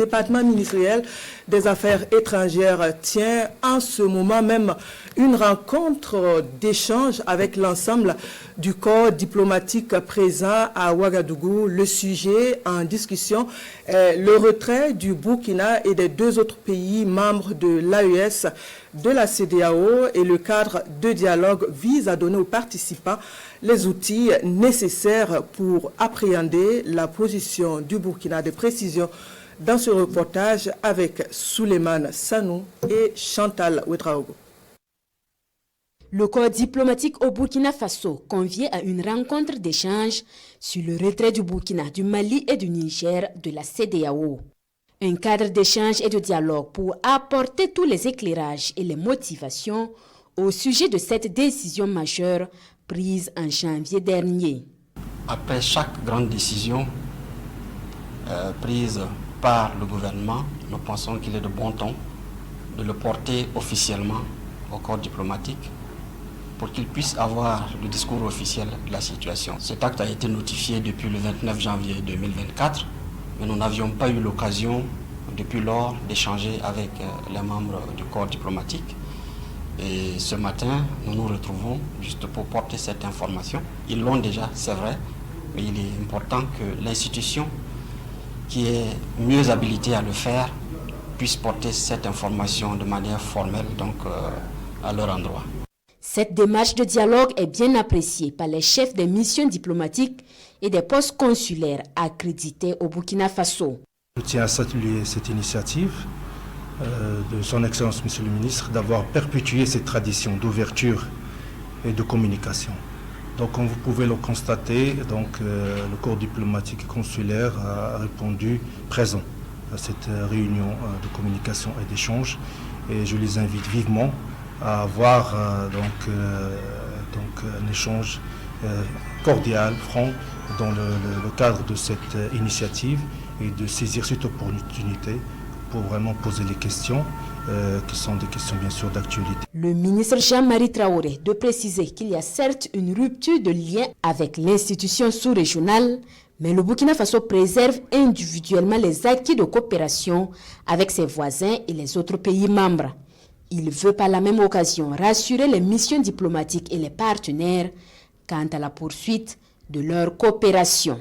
Le département ministériel des Affaires étrangères tient en ce moment même une rencontre d'échange avec l'ensemble du corps diplomatique présent à Ouagadougou. Le sujet en discussion est le retrait du Burkina et des deux autres pays membres de l'AES, de la CEDEAO, et le cadre de dialogue vise à donner aux participants les outils nécessaires pour appréhender la position du Burkina. Des précisions dans ce reportage avec Souleymane Sanou et Chantal Ouedraogo. Le corps diplomatique au Burkina Faso convié à une rencontre d'échange sur le retrait du Burkina, du Mali et du Niger de la CEDEAO. Un cadre d'échange et de dialogue pour apporter tous les éclairages et les motivations au sujet de cette décision majeure prise en janvier dernier. Après chaque grande décision prise par le gouvernement, nous pensons qu'il est de bon ton de le porter officiellement au corps diplomatique pour qu'il puisse avoir le discours officiel de la situation. Cet acte a été notifié depuis le 29 janvier 2024, mais nous n'avions pas eu l'occasion depuis lors d'échanger avec les membres du corps diplomatique. Et ce matin, nous nous retrouvons juste pour porter cette information. Ils l'ont déjà, c'est vrai, mais il est important que l'institution qui est mieux habilitée à le faire puisse porter cette information de manière formelle donc, à leur endroit. Cette démarche de dialogue est bien appréciée par les chefs des missions diplomatiques et des postes consulaires accrédités au Burkina Faso. Je tiens à saluer cette initiative de son Excellence Monsieur le Ministre d'avoir perpétué cette tradition d'ouverture et de communication. Donc, comme vous pouvez le constater, le corps diplomatique et consulaire a répondu présent à cette réunion de communication et d'échange. Et je les invite vivement à avoir un échange cordial, franc, dans le cadre de cette initiative et de saisir cette opportunité pour vraiment poser les questions qui sont des questions bien sûr d'actualité. Le ministre Jean-Marie Traoré de préciser qu'il y a certes une rupture de lien avec l'institution sous-régionale, mais le Burkina Faso préserve individuellement les acquis de coopération avec ses voisins et les autres pays membres. Il veut par la même occasion rassurer les missions diplomatiques et les partenaires quant à la poursuite de leur coopération.